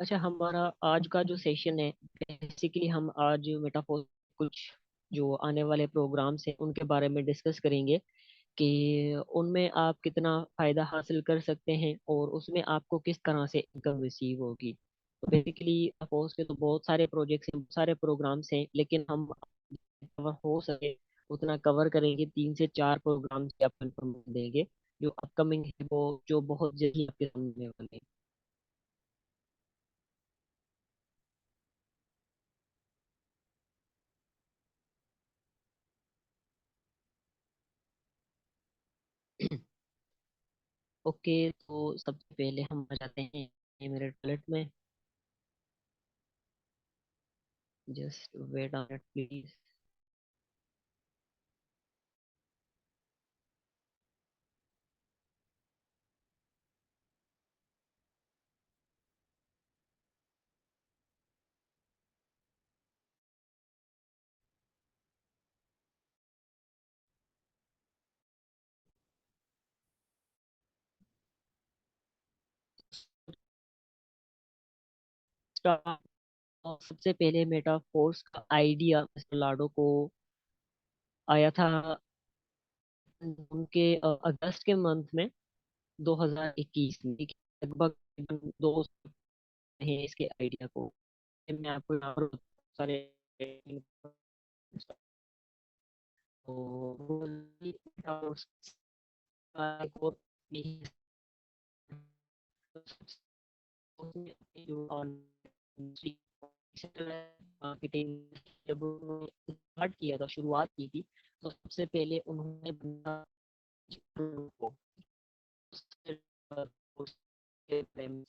अच्छा, हमारा आज का जो सेशन है, बेसिकली हम आज मेटाफोर कुछ जो आने वाले प्रोग्राम्स हैं उनके बारे में डिस्कस करेंगे कि उनमें आप कितना फायदा हासिल कर सकते हैं और उसमें आपको किस तरह से इनकम रिसीव होगी। तो बेसिकली मेटाफोर्स के तो बहुत सारे प्रोजेक्ट्स हैं, बहुत सारे प्रोग्राम्स हैं, लेकिन हम कवर हो सके उतना कवर करेंगे। 3 से 4 प्रोग्राम्स के अपन देंगे जो अपकमिंग है, वो जो बहुत जल्दी आपके सामने वाले हैं। ओके, तो सबसे पहले हम आ जाते हैं मेरे टॉयलेट में। Just wait on it please. सबसे पहले मेटाफोर्स का आइडिया मिस्टर लाडो को आया था उनके अगस्त के मंथ में 2021 में, ठीक है? लगभग 2 साल हैं इसके आइडिया को। मैं आपको यहाँ पर बहुत सारे तो वो मेटाफोर्स का एक और मार्केटिंग जब उन्होंने स्टार्ट किया था, शुरुआत की थी, तो सबसे पहले उन्होंने बना को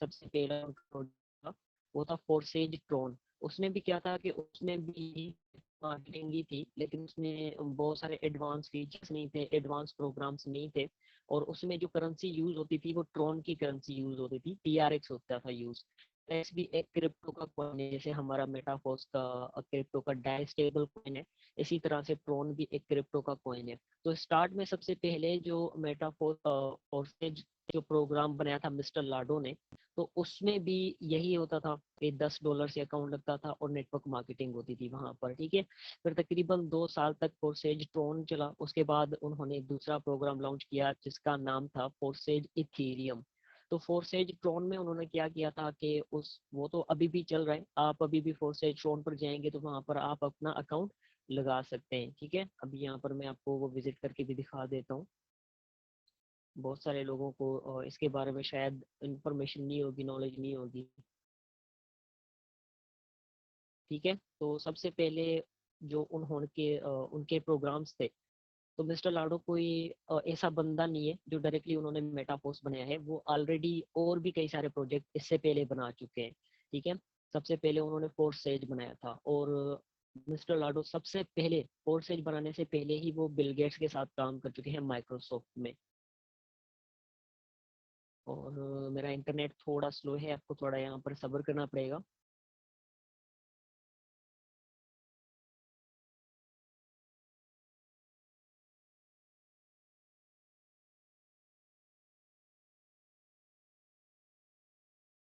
सबसे पहला उनका product था, वो था फोर्सेज ट्रोन। उसमें भी क्या था कि उसमें भी मार्केटिंग ही थी, लेकिन उसमें बहुत सारे एडवांस फीचर्स नहीं थे, एडवांस प्रोग्राम्स नहीं थे। और उसमें जो करेंसी यूज होती थी वो ट्रोन की करेंसी यूज होती थी, टीआरएक्स होता था यूज। एक्स भी एक क्रिप्टो का कॉइन है, जैसे हमारा मेटाफोर्स का क्रिप्टो का डाइस्टेबल कॉइन है, इसी तरह से ट्रोन भी एक क्रिप्टो का कॉइन है। तो स्टार्ट में सबसे पहले जो मेटाफोर फोर्सेज जो प्रोग्राम बनाया था मिस्टर लाडो ने, तो उसमें भी यही होता था कि $10 से अकाउंट लगता था और नेटवर्क मार्केटिंग होती थी वहां पर, ठीक है। फिर तकरीबन 2 साल तक फोर्सेज ट्रोन चला, उसके बाद उन्होंने एक दूसरा प्रोग्राम लॉन्च किया जिसका नाम था फोर्सेज इथीरियम। तो फोर्सेज ट्रोन में उन्होंने क्या किया था कि उस वो तो अभी भी चल रहा है, आप अभी भी फोर्सेज ट्रोन पर जाएंगे तो वहां पर आप अपना अकाउंट लगा सकते हैं, ठीक है। अभी यहाँ पर मैं आपको वो विजिट करके भी दिखा देता हूँ। बहुत सारे लोगों को इसके बारे में शायद इंफॉर्मेशन नहीं होगी, नॉलेज नहीं होगी, ठीक है। तो सबसे पहले जो उनके प्रोग्राम्स थे, तो मिस्टर लाडो कोई ऐसा बंदा नहीं है जो डायरेक्टली उन्होंने मेटाफोर्स बनाया है, वो ऑलरेडी और भी कई सारे प्रोजेक्ट इससे पहले बना चुके हैं, ठीक है। सबसे पहले उन्होंने फोर्सेज बनाया था, और मिस्टर लाडो सबसे पहले फोर्सेज बनाने से पहले ही वो बिल गेट्स के साथ काम कर चुके हैं माइक्रोसॉफ्ट में। और मेरा इंटरनेट थोड़ा स्लो है, आपको थोड़ा यहाँ पर सब्र करना पड़ेगा।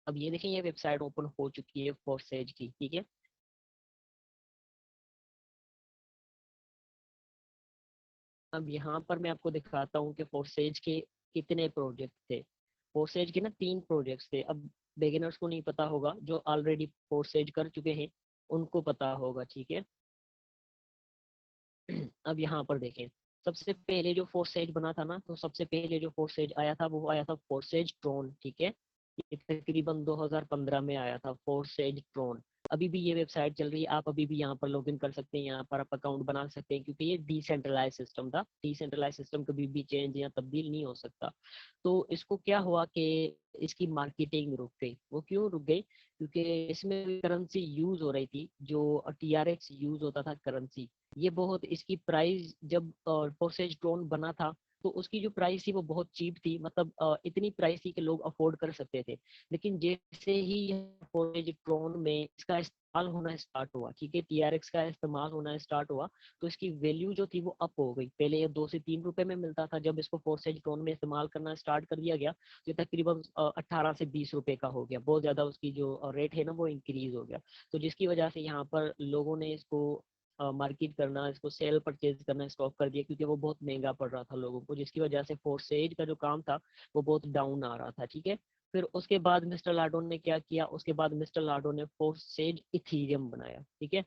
अब ये देखें, ये वेबसाइट ओपन हो चुकी है फोर्सेज की, ठीक है। अब यहाँ पर मैं आपको दिखाता हूँ कि फोर्सेज के कितने प्रोजेक्ट थे। फोर्सेज के ना 3 प्रोजेक्ट्स थे। अब बिगिनर्स को नहीं पता होगा, जो ऑलरेडी फोर्सेज कर चुके हैं उनको पता होगा, ठीक है। अब यहाँ पर देखें, सबसे पहले जो फोर्सेज बना था ना, तो सबसे पहले जो फोर्सेज आया था वो आया था फोर्सेज ट्रोन, ठीक है। ये तकरीबन 2015 में आया था फोर्सेज ट्रोन। अभी भी ये वेबसाइट चल रही है, आप अभी भी यहाँ पर लॉगिन कर सकते हैं, यहाँ पर आप अकाउंट बना सकते हैं, क्योंकि ये डिसेंट्रलाइज सिस्टम था। डिसेंट्रलाइज सिस्टम कभी भी चेंज या तब्दील नहीं हो सकता। तो इसको क्या हुआ कि इसकी मार्केटिंग रुक गई। वो क्यों रुक गई? क्योंकि इसमें करेंसी यूज हो रही थी, जो टीआरएक्स यूज होता था करेंसी। ये बहुत इसकी प्राइस जब फोर्सेज ड्रोन बना था, तो उसकी जो प्राइस थी वो बहुत चीप थी, मतलब इतनी प्राइस थी कि लोग अफोर्ड कर सकते थे। लेकिन जैसे ही यह फोरेज ट्रोन में इसका इस्तेमाल होना स्टार्ट हुआ, ठीक है, TRX का इस्तेमाल होना स्टार्ट हुआ, तो इसकी वैल्यू जो थी वो अप हो गई। पहले ये 2 से 3 रुपए में मिलता था, जब इसको फोरेज ट्रोन में इस्तेमाल करना स्टार्ट कर दिया गया तो ये तकरीबन 18 से 20 रुपए का हो गया। बहुत ज्यादा उसकी जो रेट है ना वो इंक्रीज हो गया। तो जिसकी वजह से यहाँ पर लोगों ने इसको मार्केट करना, इसको सेल परचेज करना स्टॉप कर दिया, क्योंकि वो बहुत महंगा पड़ रहा था लोगों को, जिसकी वजह से फोर्सेज का जो काम था वो बहुत डाउन आ रहा था, ठीक है। फिर उसके बाद मिस्टर लाडो ने क्या किया, उसके बाद मिस्टर लाडो ने फोर्सेज इथीरियम बनाया, ठीक है।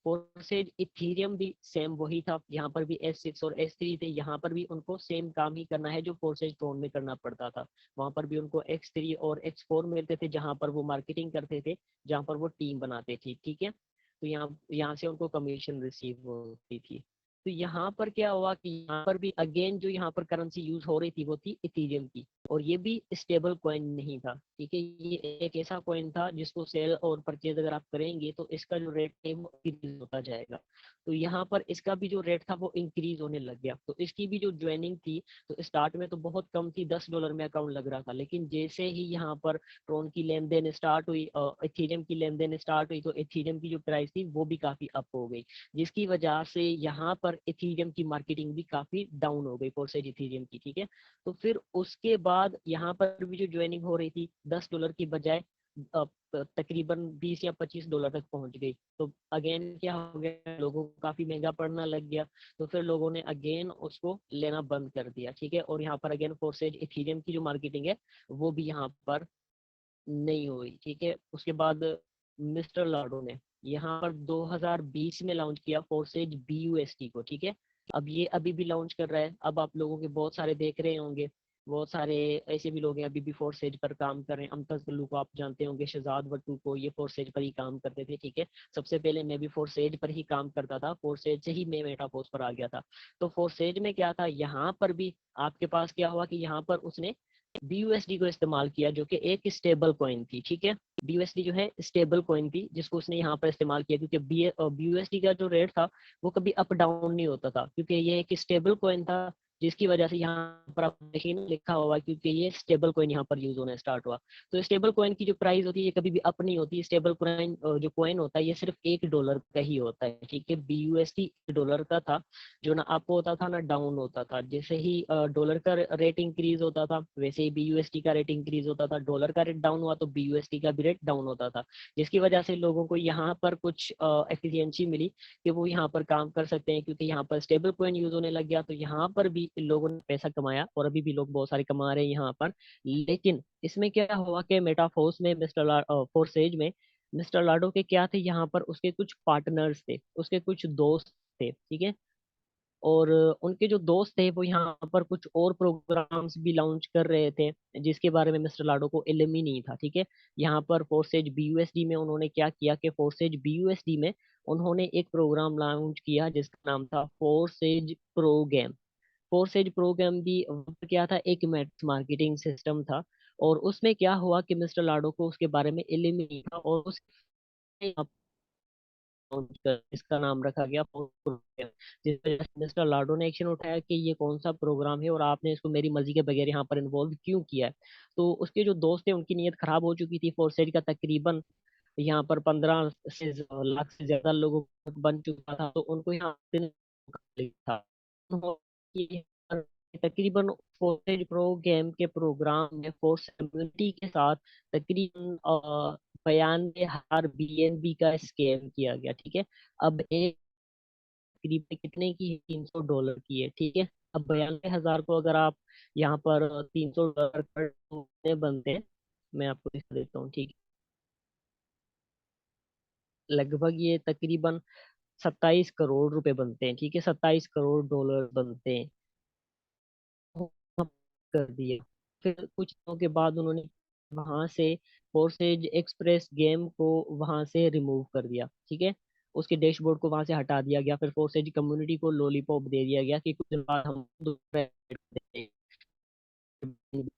फोर्सेज इथीरियम भी सेम वही था, यहाँ पर भी S6 और S3 थे, यहाँ पर भी उनको सेम काम ही करना है जो फोर्सेज ट्रोन में करना पड़ता था। वहां पर भी उनको X3 और X4 मिलते थे, जहां पर वो मार्केटिंग करते थे, जहां पर वो टीम बनाते थे, ठीक है। तो यहाँ यहाँ से उनको कमीशन रिसीव होती थी। तो यहाँ पर क्या हुआ कि यहाँ पर भी अगेन जो यहाँ पर करेंसी यूज हो रही थी वो थी इथीरियम की, और ये भी स्टेबल कॉइन नहीं था, ठीक है। ये एक ऐसा कॉइन था जिसको सेल और परचेज अगर आप करेंगे तो इसका जो रेट है वो इंक्रीज होता जाएगा। तो यहाँ पर इसका भी जो रेट था वो इंक्रीज होने लग गया। तो इसकी भी जो ज्वाइनिंग थी, तो स्टार्ट में तो बहुत कम थी, $10 में अकाउंट लग रहा था, लेकिन जैसे ही यहाँ पर ट्रोन की लेन देन स्टार्ट हुई, इथीरियम की लेन देन स्टार्ट हुई, तो इथीरियम की जो प्राइस थी वो भी काफी अप हो गई, जिसकी वजह से यहाँ पर इथीरियम की मार्केटिंग भी काफी डाउन हो गई, फोर्सेज इथीरियम की, ठीक है। तो फिर उसके बाद यहाँ पर भी जो ज्वाइनिंग हो रही थी $10 की बजाय तकरीबन $20 या $25 तक पहुंच गई। तो अगेन क्या हो गया, लोगों को काफी महंगा पड़ना लग गया। तो फिर लोगों ने अगेन उसको लेना बंद कर दिया, ठीक है। और यहाँ पर अगेन फोर्सेज इथीरियम की जो मार्केटिंग है वो भी यहाँ पर नहीं हुई, ठीक है। उसके बाद मिस्टर लाडो ने यहाँ पर 2020 में लॉन्च किया फोर्सेज BUSD को, ठीक है। अब ये अभी भी लॉन्च कर रहा है। अब आप लोगों के बहुत सारे देख रहे होंगे, बहुत सारे ऐसे भी लोग हैं अभी भी फोर्सेज पर काम कर रहे हैं। अमतज गुल्लू को आप जानते होंगे, शहजाद वट्टू को, ये फोर्सेज पर ही काम करते थे, ठीक है। सबसे पहले मैं भी फोर्सेज पर ही काम करता था, फोर्सेज से ही मैं मेटाफोर्स पर आ गया था। तो फोर्सेज में क्या था, यहाँ पर भी आपके पास क्या हुआ कि यहाँ पर उसने BUSD को इस्तेमाल किया, जो कि एक स्टेबल कॉइन थी, ठीक है। BUSD जो है स्टेबल कॉइन थी, जिसको उसने यहाँ पर इस्तेमाल किया, क्योंकि BUSD का जो रेट था वो कभी अप डाउन नहीं होता था, क्योंकि ये एक स्टेबल कॉइन था। जिसकी वजह से यहाँ पर आप देखिए ना लिखा हुआ, क्योंकि ये स्टेबल कॉइन यहाँ पर यूज होना स्टार्ट हुआ। तो स्टेबल कॉइन की जो प्राइस होती है ये कभी भी अप नहीं होती। स्टेबल कॉइन जो कॉइन होता है ये सिर्फ $1 का ही होता है, ठीक है। BUSD $1 का था, जो ना अप होता था ना डाउन होता था। जैसे ही डॉलर का रेट इंक्रीज होता था, वैसे ही BUSD का रेट इंक्रीज होता था। डॉलर का रेट डाउन हुआ तो BUSD का भी रेट डाउन होता था, जिसकी वजह से लोगों को यहाँ पर कुछ एफिशिएंसी मिली कि वो यहाँ पर काम कर सकते हैं, क्योंकि यहाँ पर स्टेबल कॉइन यूज होने लग गया। तो यहाँ पर भी लोगों ने पैसा कमाया, और अभी भी लोग बहुत सारे कमा रहे हैं यहाँ पर। लेकिन इसमें क्या हुआ कि मेटाफोर्स में फोर्सेज में मिस्टर लाडो के क्या थे, यहाँ पर उसके कुछ पार्टनर्स थे, उसके कुछ दोस्त थे, ठीक है। और उनके जो दोस्त थे वो यहाँ पर कुछ और प्रोग्राम्स भी लॉन्च कर रहे थे, जिसके बारे में मिस्टर लाडो को इल्म ही नहीं था, ठीक है। यहाँ पर फोर्सेज BUSD में उन्होंने क्या किया कि फोर्सेज BUSD में उन्होंने एक प्रोग्राम लॉन्च किया जिसका नाम था फोर्सेज प्रोग्राम। फोर्सेज प्रोग्राम भी क्या था, एक मार्केटिंग सिस्टम था। और उसमें क्या हुआ कि मिस्टर लाडो को उसके बारे में इल्म ही नहीं था, और उसने इसका नाम रखा गया प्रोग्राम। जिस वजह से मिस्टर लाडो ने एक्शन उठाया कि ये कौन सा प्रोग्राम है और आपने इसको मेरी मर्जी के बगैर यहाँ पर इन्वॉल्व क्यों किया है। तो उसके जो दोस्त थे उनकी नीयत खराब हो चुकी थी। फोर्सेज का तकरीबन यहाँ पर 15 लाख से ज्यादा लोगों का बन चुका था, तो उनको यहाँ था। उन्होंने तकरीबन फोर्सेज प्रो गेम के प्रोग्राम में फोर्स कम्युनिटी के साथ तकरीबन 92,000 BNB का स्कैम किया गया, ठीक है। अब एक तकरीबन कितने की है, $300 की है, ठीक है। अब 92,000 को अगर आप यहाँ पर $300 पर बनते हैं, मैं आपको दिखा देता हूँ, ठीक है। लगभग ये तकरीबन 27 करोड़ रुपए बनते हैं, ठीक है, $27 करोड़ बनते हैं। कर दिए। फिर कुछ दिनों के बाद उन्होंने वहां से फोर्सेज एक्सप्रेस गेम को वहां से रिमूव कर दिया, ठीक है। उसके डैशबोर्ड को वहां से हटा दिया गया। फिर फोर्सेज कम्युनिटी को लॉलीपॉप दे दिया गया कि कुछ दिन बाद हम दूसरा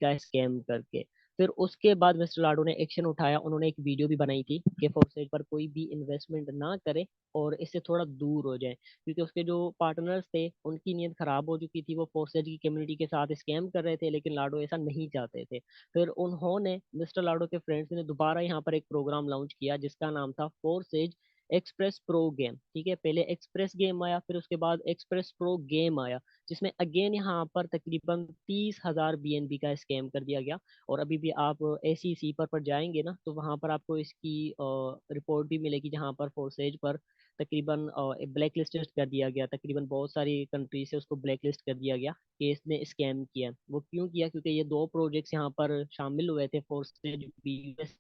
का स्कैम करके। फिर उसके बाद मिस्टर लाडो ने एक्शन उठाया, उन्होंने एक वीडियो भी बनाई थी कि फोर्सेज पर कोई भी इन्वेस्टमेंट ना करे और इससे थोड़ा दूर हो जाए, क्योंकि उसके जो पार्टनर्स थे उनकी नीयत खराब हो चुकी थी, वो फोर्सेज की कम्युनिटी के साथ स्कैम कर रहे थे, लेकिन लाडो ऐसा नहीं चाहते थे। फिर उन्होंने, मिस्टर लाडो के फ्रेंड्स ने दोबारा यहाँ पर एक प्रोग्राम लॉन्च किया जिसका नाम था फोर्सेज एक्सप्रेस प्रो गेम। ठीक है, पहले एक्सप्रेस गेम आया, फिर उसके बाद एक्सप्रेस प्रो गेम आया, जिसमें अगेन यहाँ पर तकरीबन 30,000 BNB का स्कैम कर दिया गया। और अभी भी आप ACC पर जाएंगे ना, तो वहाँ पर आपको इसकी रिपोर्ट भी मिलेगी, जहाँ पर फोर्सेज पर तकरीबन ब्लैक लिस्ट कर दिया गया, तकरीबन बहुत सारी कंट्री से उसको ब्लैक लिस्ट कर दिया गया कि इसने स्कैम किया। वो क्यों किया? क्योंकि ये दो प्रोजेक्ट्स यहाँ पर शामिल हुए थे, फोर्सेज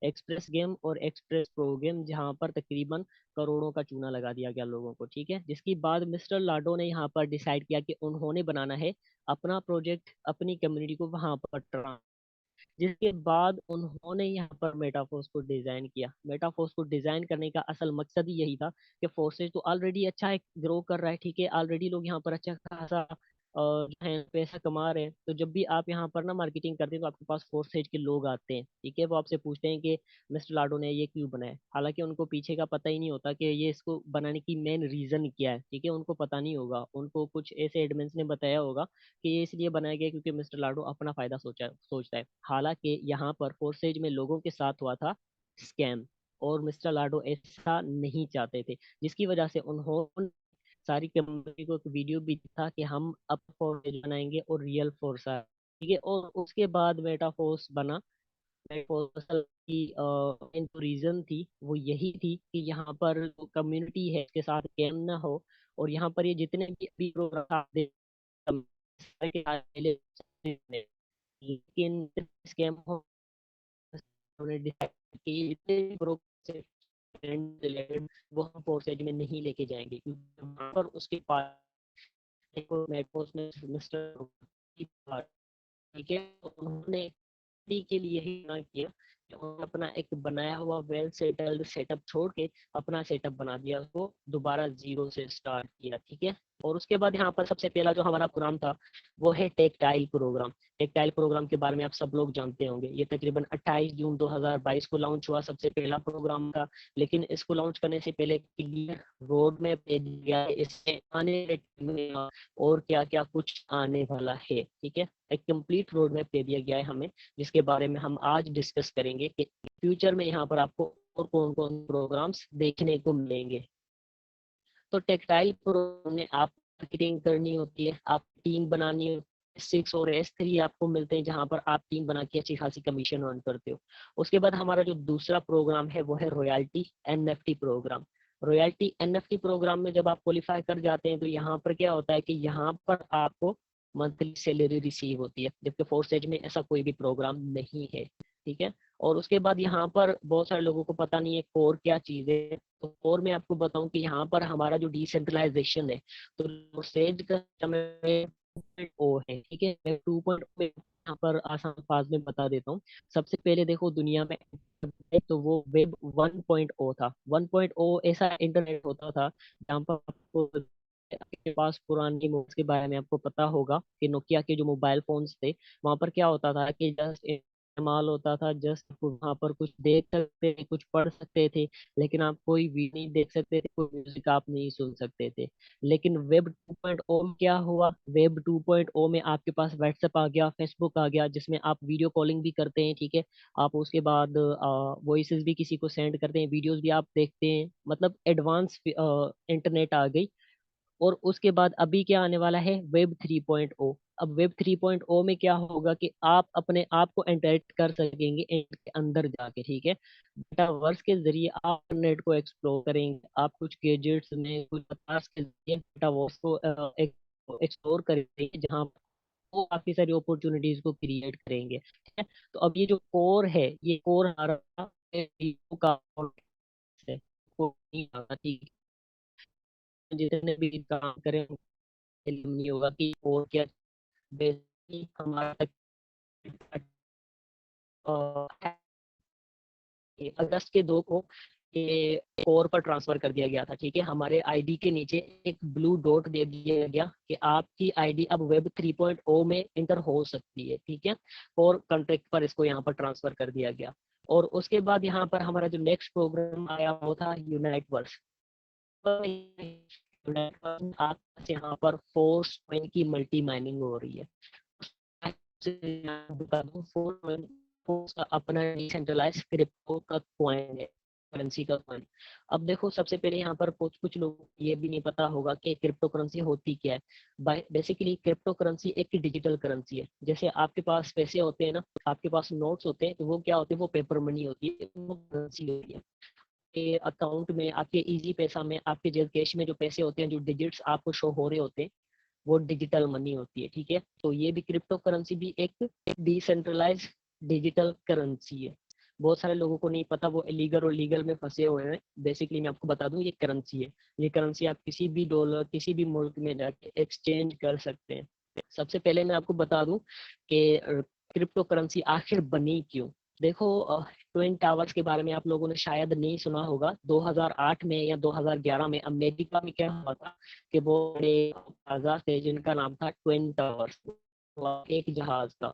एक्सप्रेस गेम और एक्सप्रेस प्रो गेम, जहाँ पर तकरीबन करोड़ों का चूना लगा दिया गया लोगों को। ठीक है, जिसके बाद मिस्टर लाडो ने यहाँ पर डिसाइड किया कि उन्होंने बनाना है अपना प्रोजेक्ट, अपनी कम्युनिटी को वहां पर ट्रांस, जिसके बाद उन्होंने यहाँ पर मेटाफोर्स को डिजाइन किया। मेटाफोर्स को डिजाइन करने का असल मकसद ही यही था कि फोर्सेज तो ऑलरेडी अच्छा है, ग्रो कर रहा है, ठीक है, ऑलरेडी लोग यहाँ पर अच्छा खासा जो है पैसा कमा रहे हैं, तो जब भी आप यहाँ पर ना मार्केटिंग करते हैं तो आपके पास फोर्सेज के लोग आते हैं, ठीक है, वो आपसे पूछते हैं कि मिस्टर लाडो ने ये क्यों बनाया, हालांकि उनको पीछे का पता ही नहीं होता कि ये इसको बनाने की मेन रीजन क्या है। ठीक है, उनको पता नहीं होगा, उनको कुछ ऐसे एडमिन्स ने बताया होगा कि ये इसलिए बनाया गया क्योंकि मिस्टर लाडो अपना फायदा सोचता है। हालांकि यहाँ पर फोर्सेज में लोगों के साथ हुआ था स्कैम, और मिस्टर लाडो ऐसा नहीं चाहते थे, जिसकी वजह से उन्होंने सारी कंपनी को एक वीडियो भी था कि हम अब फोर्सेज बनाएंगे और रियल फोर्स है। ठीक है, और उसके बाद मेटाफोर्स बना। मेटाफोर्स की रीजन थी वो यही थी कि यहाँ पर जो कम्युनिटी है इसके साथ गेम ना हो, और यहाँ पर ये जितने भी अभी प्रोग्राम लेकिन स्कैम हो, उन्होंने डिसाइड कि इतने ग्रुप से रिलेटेड वो हम फोर्सेज में नहीं लेके जाएंगे, क्योंकि वहाँ पर उसके पास एक मेटपोस में मिस्टर, ठीक है, तो उन्होंने के लिए ही ना किया कि उन्होंने अपना एक बनाया हुआ वेल सेटल्ड सेटअप छोड़ के अपना सेटअप बना दिया, उसको दोबारा जीरो से स्टार्ट किया। ठीक है, और उसके बाद यहाँ पर सबसे पहला जो हमारा प्रोग्राम था वो है टेक्टाइल प्रोग्राम। टेक्टाइल प्रोग्राम के बारे में आप सब लोग जानते होंगे, ये तकरीबन 28 जून 2022 को लॉन्च हुआ, सबसे पहला प्रोग्राम था। लेकिन इसको लॉन्च करने से पहले क्लियर रोड मैप दे दिया है इससे आने वाले time में और क्या क्या कुछ आने वाला है। ठीक है, एक कंप्लीट रोड मैप दे दिया गया है हमें, जिसके बारे में हम आज डिस्कस करेंगे कि फ्यूचर में यहाँ पर आपको और कौन कौन प्रोग्राम्स देखने को मिलेंगे। तो टेक्सटाइल प्रोग्राम में आप मार्केटिंग करनी होती है, आप टीम बनानी होती है, 6 और S3 आपको मिलते हैं जहां पर आप टीम बना के अच्छी खासी कमीशन अर्न करते हो। उसके बाद हमारा जो दूसरा प्रोग्राम है वो है royalty NFT program. Royalty NFT program में जब आप क्वालिफाई कर जाते हैं तो यहाँ पर क्या होता है कि यहाँ पर आपको मंथली सैलरी रिसीव होती है, जबकि फोर्सेज में ऐसा कोई भी प्रोग्राम नहीं है। ठीक है, और उसके बाद यहाँ पर बहुत सारे लोगों को पता नहीं है कोर क्या चीज़ है, तो कोर में आपको बताऊं कि यहाँ पर हमारा जो डिसेंट्रलाइजेशन है, तो फोर्सेज का ओ है। ठीक है, मैं 2.0 में यहाँ पर आसान फाज में बता देता हूँ। सबसे पहले देखो दुनिया में तो वो वेब 1.0 था। 1.0 ऐसा इंटरनेट होता था जहाँ पर आपको, आपके पास पुरानी मोबाइल के बारे में आपको पता होगा कि नोकिया के जो मोबाइल फोन्स थे, वहां पर क्या होता था कि जस्ट इस्तेमाल होता था, जस्ट वहां पर कुछ देख सकते थे, कुछ पढ़ सकते थे, लेकिन आप कोई वीडियो नहीं देख सकते थे, कोई म्यूजिक आप नहीं सुन सकते थे। लेकिन वेब 2.0 में क्या हुआ? वेब 2.0 में आपके पास व्हाट्सएप आ गया, फेसबुक आ गया, जिसमें आप वीडियो कॉलिंग भी करते हैं। ठीक है, आप उसके बाद वॉइसेस भी किसी को सेंड करते हैं, वीडियोस भी आप देखते हैं, मतलब एडवांस इंटरनेट आ गई। और उसके बाद अभी क्या आने वाला है? वेब 3.0। अब वेब 3.0 में क्या होगा कि आप अपने आप को इंटरेक्ट कर सकेंगे इंटरनेट के अंदर जाके। ठीक है, मेटावर्स के जरिए आप नेट को एक्सप्लोर करेंगे, आप कुछ गैजेट्स में कुछ अवतार्स के जरिए मेटावर्स को एक्सप्लोर करेंगे, जहाँ वो काफी सारी अपॉर्चुनिटीज को क्रिएट करेंगे। ठीक है, तो अब ये जो कोर है, ये कोर हमारा का है, को नहीं आना, ठीक है, जितने भी काम करें इल्म नहीं होगा कि और क्या। बेसिकली हमारा अगस्त के 2 को के कोर पर ट्रांसफर कर दिया गया था। ठीक है, हमारे आईडी के नीचे एक ब्लू डॉट दे दिया गया कि आपकी आईडी अब वेब 3.0 में इंटर हो सकती है। ठीक है, कोर कॉन्ट्रैक्ट पर इसको यहाँ पर ट्रांसफर कर दिया गया। और उसके बाद यहाँ पर हमारा जो नेक्स्ट प्रोग्राम आया वो था यूनाइट वर्स। यूनाइट वर्स आज यहाँ पर फोर्स कॉइन की मल्टी माइनिंग हो रही है। बता दूं, फोर्स का अपना डिसेंट्रलाइज क्रिप्टो का कॉइन है, करेंसी का कॉइन। अब देखो, सबसे पहले यहाँ पर कुछ कुछ लोग ये भी नहीं पता होगा कि क्रिप्टो करेंसी होती क्या है। बेसिकली क्रिप्टो करेंसी एक डिजिटल करेंसी है। जैसे आपके पास पैसे होते हैं ना, आपके पास नोट्स होते हैं, तो वो क्या होते हैं, वो पेपर मनी होती है, वो करेंसी होती है। के अकाउंट में, आपके इजी पैसा में, आपके जेल कैश में जो पैसे होते हैं, जो डिजिट्स आपको शो हो रहे होते हैं, वो डिजिटल मनी होती है। ठीक है, तो ये भी क्रिप्टो करेंसी भी एक डिसेंट्रलाइज डिजिटल करेंसी है। बहुत सारे लोगों को नहीं पता, वो इलीगल और लीगल में फंसे हुए हैं। बेसिकली मैं आपको बता दूं, ये करेंसी है। ये करेंसी आप किसी भी डॉलर, किसी भी मुल्क में जाके एक्सचेंज कर सकते हैं। सबसे पहले मैं आपको बता दूं कि क्रिप्टो करेंसी आखिर बनी क्यों। देखो, ट्विन टावर्स के बारे में आप लोगों ने शायद नहीं सुना होगा। 2008 में या 2011 में अमेरिका में क्या हुआ था कि वो जहाज थे जिनका नाम था ट्विन टावर्स। एक जहाज था,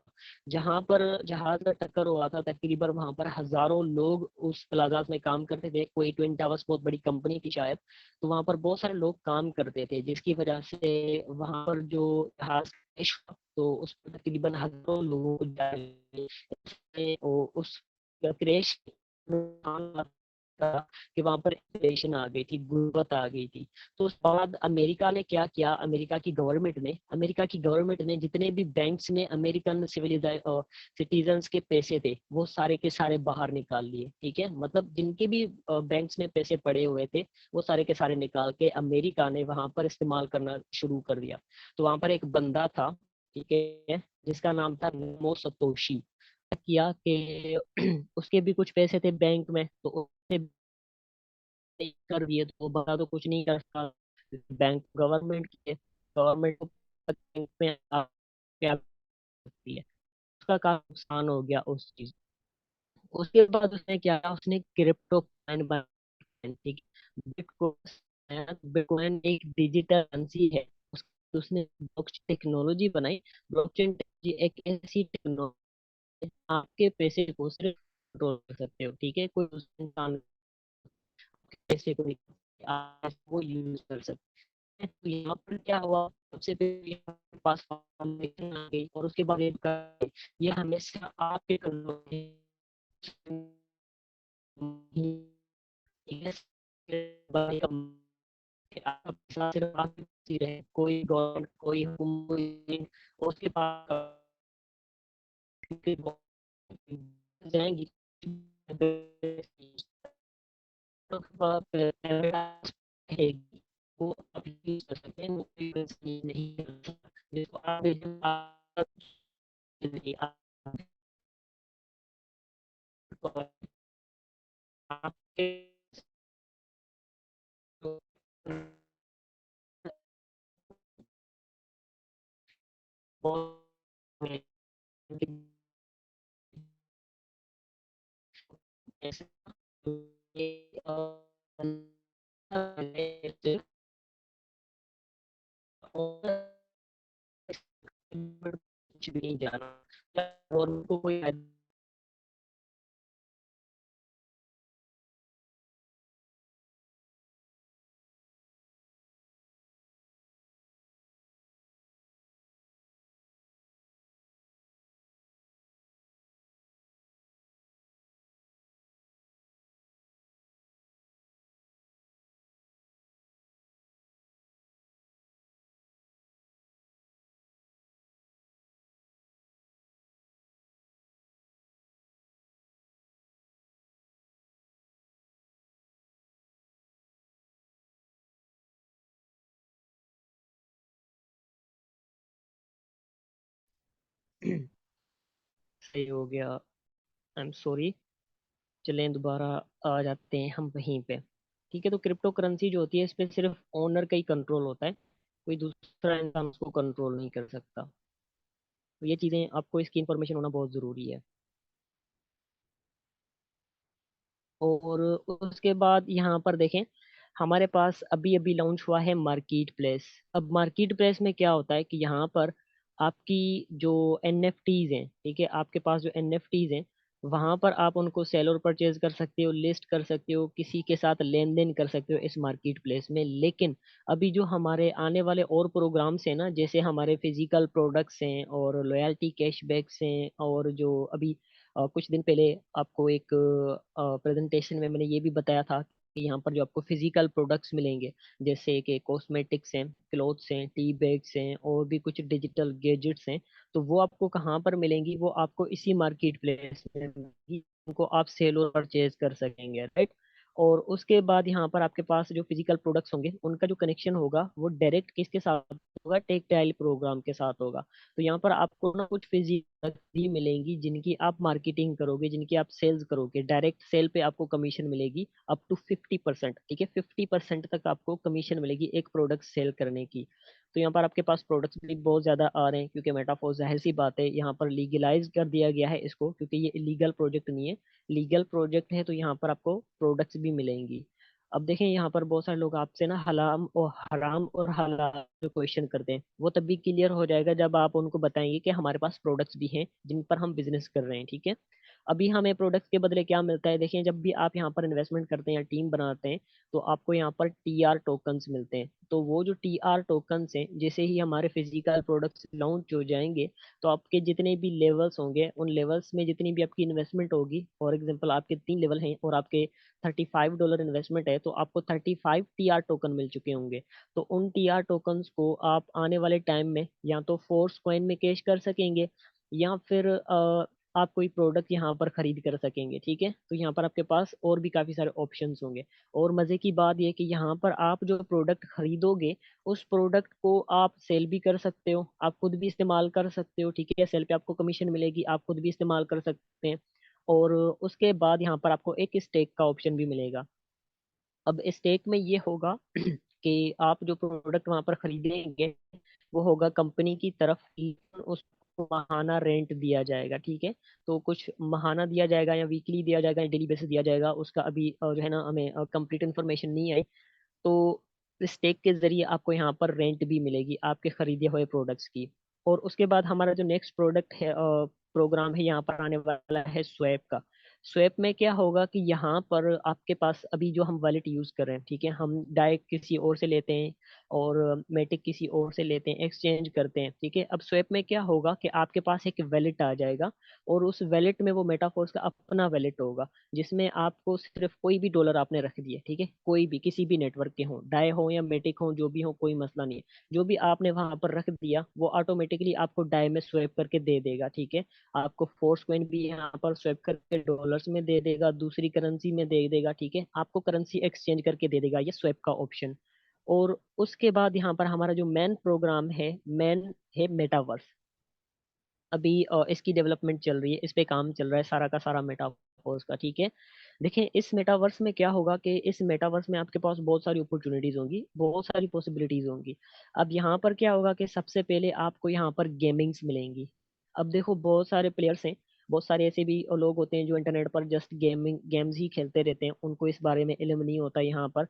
जहां पर जहाज का टक्कर हुआ था। तकरीबन वहां पर हजारों लोग उस प्लाजाज में काम करते थे। कोई ट्विन टावर्स बहुत बड़ी कंपनी थी शायद, तो वहां पर बहुत सारे लोग काम करते थे, जिसकी वजह से वहां पर जो जहाज क्रैश हुआ, तो उस पर तकरीबन हजारों लोगों को उस क्रैश कि वहां पर इन्फ्लेशन आ गई थी, गुर्बत आ गई थी। तो उस बाद अमेरिका ने क्या किया, अमेरिका की गवर्नमेंट ने जितने भी बैंक्स ने अमेरिकन सिटीजन्स के पैसे थे, वो सारे के सारे बाहर निकाल लिए। ठीक है, मतलब जिनके भी बैंक्स में पैसे पड़े हुए थे, वो सारे के सारे निकाल के अमेरिका ने वहां पर इस्तेमाल करना शुरू कर दिया। तो वहां पर एक बंदा था, ठीक है, जिसका नाम था नमो सतोशी। किया कि उसके भी कुछ पैसे थे बैंक में, तो उसने कर दिए। तो वो बड़ा तो कुछ नहीं कर सकता, बैंक गवर्नमेंट की है, गवर्नमेंट को बैंक में आप क्या सकती है। उसका काफी नुकसान हो गया उस चीज। उसके बाद उसने क्या किया, उसने क्रिप्टो कॉइन बनाया। ठीक है, बिटकॉइन, बिटकॉइन एक डिजिटल करेंसी है। उसने ब्लॉकचेन टेक्नोलॉजी बनाई। ब्लॉकचेन टेक्नोलॉजी एक ऐसी टेक्नोलॉजी, आपके पैसे को सिर्फ कंट्रोल कर सकते हो। ठीक है, कोई दूसरा इंसान पैसे को नहीं, आप वो यूज कर सकते हैं। तो यहाँ पर क्या हुआ, सबसे पहले यहाँ पे पास फॉर्मेशन आ गई, और उसके बाद ये हमेशा आपके कंट्रोल में आपका पैसा सिर्फ आपके पास ही रहे। कोई गवर्नमेंट, कोई हुकूमत, कोई उसके पास जाएंगी तो रहेगी, वो आप यूज कर सकते हैं। वो कोई नहीं कर सकता, जिसको आप नहीं, आपके कुछ भी नहीं जाना, और उनको कोई सही हो गया। I am sorry. चलें, दोबारा आ जाते हैं हम वहीं पे। ठीक है, तो क्रिप्टो करेंसी जो होती है, इस पे सिर्फ ओनर का ही कंट्रोल होता है, कोई दूसरा इंसान उसको कंट्रोल नहीं कर सकता। तो ये चीज़ें आपको, इसकी इंफॉर्मेशन होना बहुत ज़रूरी है। और उसके बाद यहाँ पर देखें, हमारे पास अभी अभी लॉन्च हुआ है मार्केट प्लेस। अब मार्केट प्लेस में क्या होता है कि यहाँ पर आपकी जो एनएफटीज हैं, ठीक है, आपके पास जो एनएफटीज हैं, वहां पर आप उनको सेल और परचेज कर सकते हो, लिस्ट कर सकते हो, किसी के साथ लेन देन कर सकते हो इस मार्केट प्लेस में। लेकिन अभी जो हमारे आने वाले और प्रोग्राम्स हैं ना, जैसे हमारे फिजिकल प्रोडक्ट्स हैं और लॉयल्टी कैशबैक्स हैं, और जो अभी कुछ दिन पहले आपको एक प्रेजेंटेशन में मैंने ये भी बताया था कि यहाँ पर जो आपको फिजिकल प्रोडक्ट्स मिलेंगे, जैसे कि कॉस्मेटिक्स हैं, क्लोथ्स हैं, टी बैग्स हैं, और भी कुछ डिजिटल गैजेट्स हैं, तो वो आपको कहाँ पर मिलेंगी? वो आपको इसी मार्केट प्लेस में मिलेंगी, उनको आप सेल और परचेज कर सकेंगे, राइट। और उसके बाद यहाँ पर आपके पास जो फिजिकल प्रोडक्ट्स होंगे उनका जो कनेक्शन होगा वो डायरेक्ट किसके साथ होगा? टेक्टाइल प्रोग्राम के साथ होगा। तो यहाँ पर आपको ना कुछ फिजिकल भी मिलेंगी जिनकी आप मार्केटिंग करोगे, जिनकी आप सेल्स करोगे, डायरेक्ट सेल पे आपको कमीशन मिलेगी अप टू 50%, ठीक है, 50% तक आपको कमीशन मिलेगी एक प्रोडक्ट सेल करने की। तो यहाँ पर आपके पास प्रोडक्ट्स भी बहुत ज्यादा आ रहे हैं, क्योंकि मेटाफोर जाहिर सी बात है यहाँ पर लीगलाइज कर दिया गया है इसको, क्योंकि ये इलीगल प्रोजेक्ट नहीं है, लीगल प्रोजेक्ट है, तो यहाँ पर आपको प्रोडक्ट्स भी मिलेंगी। अब देखें, यहाँ पर बहुत सारे लोग आपसे ना हराम और हलाल जो क्वेश्चन करते हैं, वो तभी क्लियर हो जाएगा जब आप उनको बताएंगे कि हमारे पास प्रोडक्ट्स भी हैं जिन पर हम बिजनेस कर रहे हैं, ठीक है। अभी हमें प्रोडक्ट्स के बदले क्या मिलता है? देखिए, जब भी आप यहाँ पर इन्वेस्टमेंट करते हैं या टीम बनाते हैं, तो आपको यहाँ पर टीआर टोकन्स मिलते हैं। तो वो जो टीआर टोकन्स हैं, जैसे ही हमारे फिजिकल प्रोडक्ट्स लॉन्च हो जाएंगे, तो आपके जितने भी लेवल्स होंगे, उन लेवल्स में जितनी भी आपकी इन्वेस्टमेंट होगी, फॉर एग्जाम्पल आपके 3 लेवल हैं और आपके $35 इन्वेस्टमेंट है, तो आपको 35 टीआर टोकन मिल चुके होंगे। तो उन टीआर टोकन्स को आप आने वाले टाइम में या तो फोर्स कॉइन में कैश कर सकेंगे, या फिर आप कोई प्रोडक्ट यहाँ पर खरीद कर सकेंगे, ठीक है। तो यहाँ पर आपके पास और भी काफी सारे ऑप्शंस होंगे। और मजे की बात यह कि यहाँ पर आप जो प्रोडक्ट खरीदोगे, उस प्रोडक्ट को आप सेल भी कर सकते हो, आप खुद भी इस्तेमाल कर सकते हो, ठीक है, सेल पे आपको कमीशन मिलेगी, आप खुद भी इस्तेमाल कर सकते हैं। और उसके बाद यहाँ पर आपको एक स्टेक का ऑप्शन भी मिलेगा। अब स्टेक में ये होगा कि आप जो प्रोडक्ट वहां पर खरीदेंगे, वो होगा कंपनी की तरफ, लेकिन उसको महाना रेंट दिया जाएगा, ठीक है। तो कुछ महाना दिया जाएगा या वीकली दिया जाएगा या डेली बेसिस दिया जाएगा, उसका अभी जो है ना, हमें कंप्लीट इन्फॉर्मेशन नहीं आई। तो स्टेक के जरिए आपको यहाँ पर रेंट भी मिलेगी आपके खरीदे हुए प्रोडक्ट्स की। और उसके बाद हमारा जो नेक्स्ट प्रोडक्ट है, प्रोग्राम है यहाँ पर आने वाला है स्वैप का। स्वैप में क्या होगा कि यहाँ पर आपके पास अभी जो हम वॉलेट यूज कर रहे हैं, ठीक है, हम डायरेक्ट किसी और से लेते हैं और मेटिक किसी और से लेते हैं, एक्सचेंज करते हैं, ठीक है। अब स्वैप में क्या होगा कि आपके पास एक वैलेट आ जाएगा, और उस वैलेट में वो मेटाफोर्स का अपना वैलेट होगा, जिसमें आपको सिर्फ कोई भी डॉलर आपने रख दिया, ठीक है, कोई भी किसी भी नेटवर्क के हो, डाई हो या मेटिक हो, जो भी हो, कोई मसला नहीं है, जो भी आपने वहां पर रख दिया वो ऑटोमेटिकली आपको डाई में स्वैप करके दे देगा, ठीक है। आपको फोर्स कॉइन भी यहाँ पर स्वैप करके डॉलर्स में दे देगा, दूसरी करेंसी में दे देगा, ठीक है, आपको करेंसी एक्सचेंज करके दे देगा, ये स्वैप का ऑप्शन। और उसके बाद यहाँ पर हमारा जो मेन प्रोग्राम है, मेन है मेटावर्स। अभी इसकी डेवलपमेंट चल रही है, इस पे काम चल रहा है सारा का सारा मेटावर्स का, ठीक है। देखिए, इस मेटावर्स में क्या होगा कि इस मेटावर्स में आपके पास बहुत सारी अपॉर्चुनिटीज होंगी, बहुत सारी पॉसिबिलिटीज होंगी। अब यहाँ पर क्या होगा कि सबसे पहले आपको यहाँ पर गेमिंग्स मिलेंगी। अब देखो, बहुत सारे प्लेयर्स हैं, बहुत सारे ऐसे भी लोग होते हैं जो इंटरनेट पर जस्ट गेम्स ही खेलते रहते हैं, उनको इस बारे में इल्म नहीं होता यहाँ पर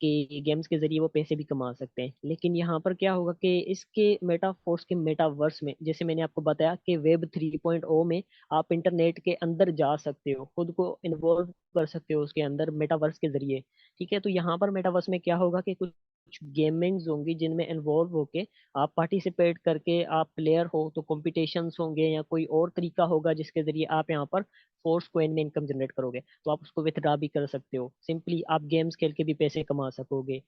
कि गेम्स के जरिए वो पैसे भी कमा सकते हैं। लेकिन यहाँ पर क्या होगा कि इसके मेटाफोर्स के मेटावर्स में, जैसे मैंने आपको बताया कि वेब 3.0 में आप इंटरनेट के अंदर जा सकते हो, खुद को इन्वॉल्व कर सकते हो उसके अंदर मेटावर्स के जरिए, ठीक है। तो यहाँ पर मेटावर्स में क्या होगा कि कुछ गेमिंग्स होंगी जिनमें इन्वॉल्व होके आप पार्टिसिपेट करके आप प्लेयर हो, तो कॉम्पिटिशन्स होंगे या कोई और तरीका होगा जिसके जरिए आप यहाँ पर फोर्स कॉइन में इनकम जनरेट करोगे, तो आप उसको विथड्रा भी कर सकते हो, सिंपली आप गेम्स खेल के भी पैसे कमा सकोगे।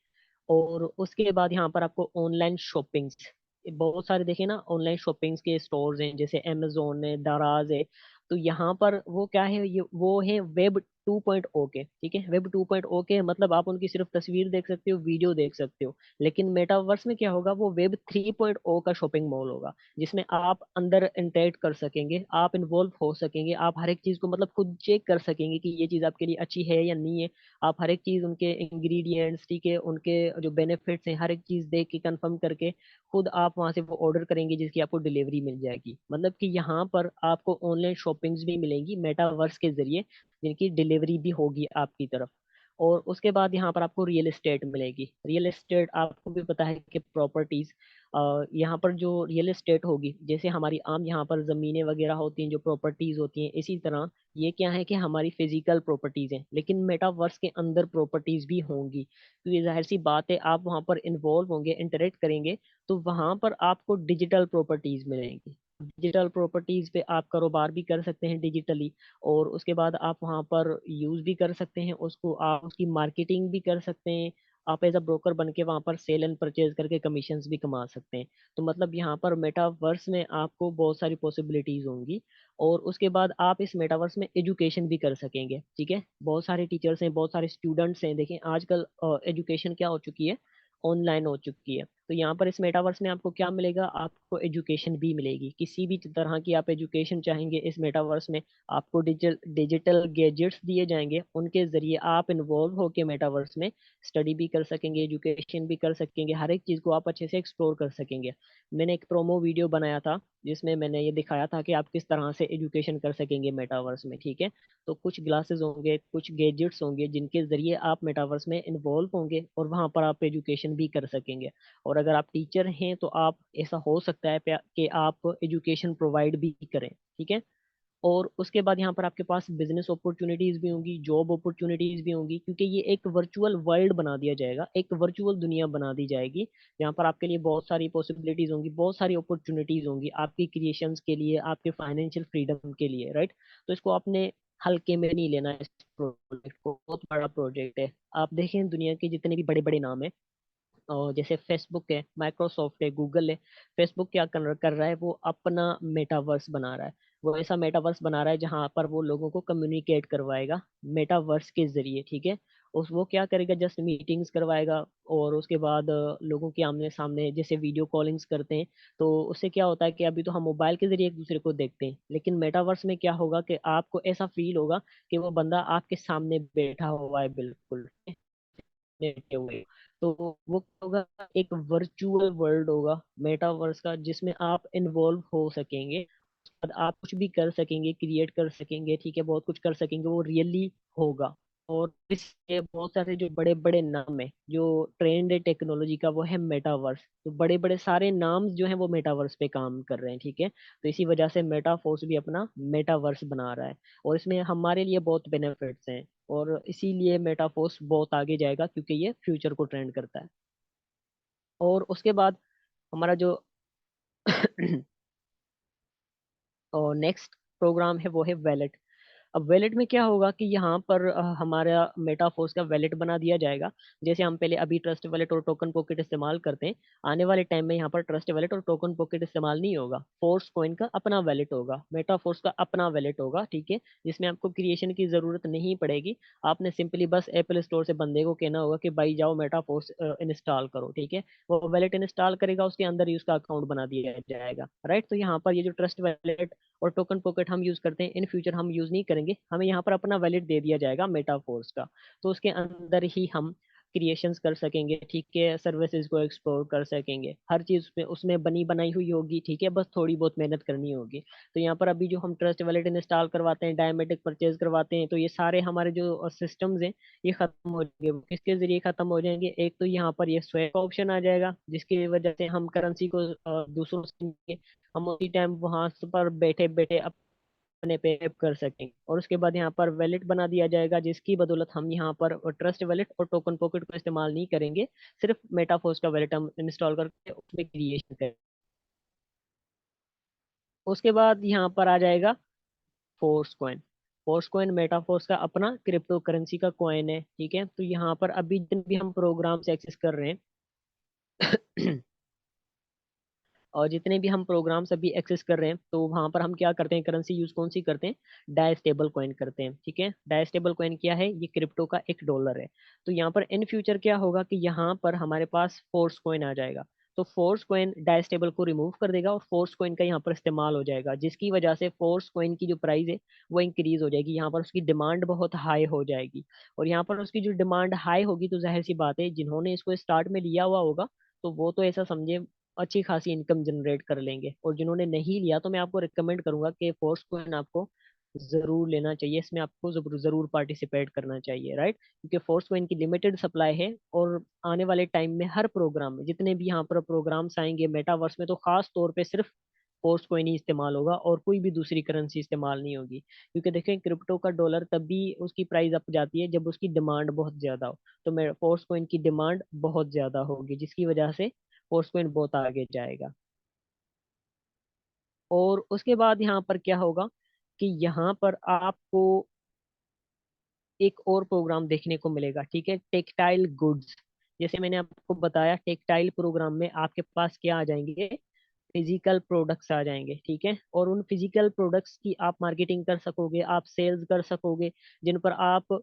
और उसके बाद यहाँ पर आपको ऑनलाइन शॉपिंग्स, बहुत सारे देखे ना ऑनलाइन शॉपिंग्स के स्टोर्स हैं, जैसे अमेजोन है, दाराज है। तो यहाँ पर वो क्या है, ये वो है वेब 2.0 के, ठीक है, वेब 2.0 के मतलब आप उनकी सिर्फ तस्वीर देख सकते हो, वीडियो देख सकते हो। लेकिन मेटावर्स में क्या होगा, वो वेब 3.0 का शॉपिंग मॉल होगा, जिसमें आप अंदर इंटरेक्ट कर सकेंगे, आप इन्वॉल्व हो सकेंगे, आप हर एक चीज को मतलब खुद चेक कर सकेंगे कि ये चीज आपके लिए अच्छी है या नहीं है। आप हर एक चीज, उनके इंग्रेडिएंट्स, ठीक है, उनके जो बेनिफिट्स हैं, हर एक चीज देख के कंफर्म करके खुद आप वहां से वो ऑर्डर करेंगे, जिसकी आपको डिलीवरी मिल जाएगी। मतलब कि यहाँ पर आपको ऑनलाइन शॉपिंग्स भी मिलेंगी मेटावर्स के जरिए, जिनकी डिलीवरी भी होगी आपकी तरफ। और उसके बाद यहाँ पर आपको रियल एस्टेट मिलेगी। रियल एस्टेट आपको भी पता है कि प्रॉपर्टीज, यहाँ पर जो रियल एस्टेट होगी, जैसे हमारी आम यहाँ पर ज़मीनें वगैरह होती हैं, जो प्रॉपर्टीज होती हैं, इसी तरह ये क्या है कि हमारी फिजिकल प्रॉपर्टीज हैं, लेकिन मेटावर्स के अंदर प्रॉपर्टीज भी होंगी, क्योंकि जाहिर सी बात है आप वहाँ पर इन्वॉल्व होंगे, इंटरेक्ट करेंगे, तो वहाँ पर आपको डिजिटल प्रॉपर्टीज मिलेंगी। डिजिटल प्रॉपर्टीज पे आप कारोबार भी कर सकते हैं डिजिटली, और उसके बाद आप वहाँ पर यूज़ भी कर सकते हैं उसको, आप उसकी मार्केटिंग भी कर सकते हैं। आप एज अ ब्रोकर बन के वहाँ पर सेल एंड परचेज करके कमीशंस भी कमा सकते हैं। तो मतलब यहाँ पर मेटावर्स में आपको बहुत सारी पॉसिबिलिटीज होंगी। और उसके बाद आप इस मेटावर्स में एजुकेशन भी कर सकेंगे, ठीक है। बहुत सारे टीचर्स हैं, बहुत सारे स्टूडेंट्स हैं। देखें आजकल एजुकेशन क्या हो चुकी है, ऑनलाइन हो चुकी है। तो यहाँ पर इस मेटावर्स में आपको क्या मिलेगा, आपको एजुकेशन भी मिलेगी, किसी भी तरह की आप एजुकेशन चाहेंगे इस मेटावर्स में आपको डिजिटल डिजिटल गैजेट्स दिए जाएंगे, उनके जरिए आप इन्वॉल्व होकर मेटावर्स में स्टडी भी कर सकेंगे, एजुकेशन भी कर सकेंगे, हर एक चीज़ को आप अच्छे से एक्सप्लोर कर सकेंगे। मैंने एक प्रोमो वीडियो बनाया था जिसमें मैंने ये दिखाया था कि आप किस तरह से एजुकेशन कर सकेंगे मेटावर्स में, ठीक है। तो कुछ ग्लासेस होंगे, कुछ गैजेट्स होंगे, जिनके जरिए आप मेटावर्स में इन्वॉल्व होंगे और वहाँ पर आप एजुकेशन भी कर सकेंगे। और अगर आप टीचर हैं तो आप, ऐसा हो सकता है कि आप एजुकेशन प्रोवाइड भी करें, ठीक है। और उसके बाद यहाँ पर आपके पास बिजनेस अपॉर्चुनिटीज भी होंगी, जॉब अपॉर्चुनिटीज भी होंगी, क्योंकि ये एक वर्चुअल वर्ल्ड बना दिया जाएगा, एक वर्चुअल दुनिया बना दी जाएगी, जहाँ पर आपके लिए बहुत सारी पॉसिबिलिटीज होंगी, बहुत सारी अपॉर्चुनिटीज होंगी आपकी क्रिएशंस के लिए, आपके फाइनेंशियल फ्रीडम के लिए, राइट। तो इसको आपने हल्के में नहीं लेना है, इस प्रोजेक्ट को, बहुत बड़ा प्रोजेक्ट है। आप देखें दुनिया के जितने भी बड़े बड़े नाम है, और जैसे फेसबुक है, माइक्रोसॉफ्ट है, गूगल है। फेसबुक क्या कर रहा है, वो अपना मेटावर्स बना रहा है। वो ऐसा मेटावर्स बना रहा है जहाँ पर वो लोगों को कम्युनिकेट करवाएगा मेटावर्स के जरिए, ठीक है। उस वो क्या करेगा, जस्ट मीटिंग्स करवाएगा, और उसके बाद लोगों के आमने सामने जैसे वीडियो कॉलिंग्स करते हैं, तो उससे क्या होता है कि अभी तो हम मोबाइल के जरिए एक दूसरे को देखते हैं, लेकिन मेटावर्स में क्या होगा कि आपको ऐसा फील होगा कि वो बंदा आपके सामने बैठा हुआ है, बिल्कुल लेटे हुए। तो वो क्या होगा, एक वर्चुअल वर्ल्ड होगा मेटावर्स का, जिसमें आप इन्वॉल्व हो सकेंगे, बाद आप कुछ भी कर सकेंगे, क्रिएट कर सकेंगे, ठीक है, बहुत कुछ कर सकेंगे, वो रियली होगा। और इससे बहुत सारे जो बड़े बड़े नाम है, जो ट्रेंड है टेक्नोलॉजी का, वो है मेटावर्स। तो बड़े बड़े सारे नाम जो हैं वो मेटावर्स पे काम कर रहे हैं, ठीक है। तो इसी वजह से मेटाफोर्स भी अपना मेटावर्स बना रहा है, और इसमें हमारे लिए बहुत बेनिफिट्स हैं, और इसीलिए मेटाफोर्स बहुत आगे जाएगा, क्योंकि ये फ्यूचर को ट्रेंड करता है। और उसके बाद हमारा जो और नेक्स्ट प्रोग्राम है वो है वैलेट। अब वैलेट में क्या होगा कि यहाँ पर हमारा मेटाफोर्स का वैलेट बना दिया जाएगा। जैसे हम पहले अभी ट्रस्ट वैलेट और टोकन पॉकेट इस्तेमाल करते हैं, आने वाले टाइम में यहाँ पर ट्रस्ट वैलेट और टोकन पॉकेट इस्तेमाल नहीं होगा, फोर्स कॉइन का अपना वैलेट होगा, मेटाफोर्स का अपना वैलेट होगा, ठीक है। जिसमें आपको क्रिएशन की जरूरत नहीं पड़ेगी। आपने सिंपली बस एप्पल स्टोर से बंदे को कहना होगा कि भाई जाओ मेटाफोर्स इंस्टॉल करो, ठीक है। वो वैलेट इंस्टॉल करेगा, उसके अंदर ही उसका अकाउंट बना दिया जाएगा, राइट। तो यहाँ पर ये जो ट्रस्ट वैलेट और टोकन पॉकेट हम यूज करते हैं, इन फ्यूचर हम यूज नहीं करेंगे, हमें यहाँ पर अपना वैलेट दे दिया जाएगा मेटाफोर्स का। तो उसके अंदर ही हम क्रिएशंस कर सकेंगे, ठीक है, सर्विसेज को एक्सप्लोर कर सकेंगे, हर चीज उसमें उसमें बनी बनाई हुई होगी, ठीक है, बस थोड़ी बहुत मेहनत करनी होगी। तो यहाँ पर अभी जो हम ट्रस्ट वैलेट इंस्टॉल करवाते हैं, डायमेटिक परचेज करवाते हैं, तो ये सारे हमारे जो सिस्टम्स हैं ये खत्म हो जाएंगे। वो किसके जरिए खत्म हो जाएंगे, एक तो यहाँ पर ये स्वैप का ऑप्शन आ जाएगा, जिसकी वजह से हम करेंसी को दूसरों से, हम उसी टाइम वहां पर बैठे बैठे अपने पे कर सकेंगे। और उसके बाद यहाँ पर वैलेट बना दिया जाएगा, जिसकी बदौलत हम यहाँ पर ट्रस्ट वैलेट और टोकन पॉकेट को इस्तेमाल नहीं करेंगे, सिर्फ मेटाफोर्स का वैलेट हम इंस्टॉल करके उसमें क्रिएशन करें। उसके बाद यहाँ पर आ जाएगा force coin. Force coin Metaforce का अपना क्रिप्टो करेंसी का कॉइन है, ठीक है। तो यहाँ पर अभी जितने भी हम प्रोग्राम से एक्सेस कर रहे हैं और जितने भी हम प्रोग्राम्स अभी एक्सेस कर रहे हैं, तो वहां पर हम क्या करते हैं, करेंसी यूज कौन सी करते हैं, डाई स्टेबल कॉइन करते हैं, ठीक है। डाई स्टेबल कॉइन क्या है, ये क्रिप्टो का एक डॉलर है। तो यहाँ पर इन फ्यूचर क्या होगा कि यहाँ पर हमारे पास फोर्स कॉइन आ जाएगा। तो फोर्स कॉइन डाई स्टेबल को रिमूव कर देगा और फोर्स कॉइन का यहाँ पर इस्तेमाल हो जाएगा, जिसकी वजह से फोर्स कॉइन की जो प्राइस है वो इंक्रीज हो जाएगी, यहाँ पर उसकी डिमांड बहुत हाई हो जाएगी। और यहाँ पर उसकी जो डिमांड हाई होगी, तो जाहिर सी बात है जिन्होंने इसको स्टार्ट में लिया हुआ होगा, तो वो तो ऐसा समझे अच्छी खासी इनकम जनरेट कर लेंगे। और जिन्होंने नहीं लिया, तो मैं आपको रिकमेंड करूंगा कि फोर्स कॉइन आपको जरूर लेना चाहिए, इसमें आपको जरूर जरूर पार्टिसिपेट करना चाहिए, राइट। क्योंकि फोर्स कॉइन की लिमिटेड सप्लाई है, और आने वाले टाइम में हर प्रोग्राम में, जितने भी यहाँ पर प्रोग्राम्स आएंगे मेटावर्स में, तो खास तौर पे सिर्फ फोर्स कॉइन ही इस्तेमाल होगा और कोई भी दूसरी करेंसी इस्तेमाल नहीं होगी। क्योंकि देखें, क्रिप्टो का डॉलर तब भी उसकी प्राइस अप जाती है जब उसकी डिमांड बहुत ज्यादा हो। तो मैं फोर्स कॉइन की डिमांड बहुत ज्यादा होगी, जिसकी वजह से फोर्स कॉइन बहुत आगे जाएगा। और उसके बाद यहाँ पर क्या होगा कि यहाँ पर आपको एक और प्रोग्राम देखने को मिलेगा, ठीक है, टेक्सटाइल गुड्स। जैसे मैंने आपको बताया, टेक्सटाइल प्रोग्राम में आपके पास क्या आ जाएंगे, फिजिकल प्रोडक्ट्स आ जाएंगे, ठीक है। और उन फिजिकल प्रोडक्ट्स की आप मार्केटिंग कर सकोगे, आप सेल्स कर सकोगे, जिन पर आप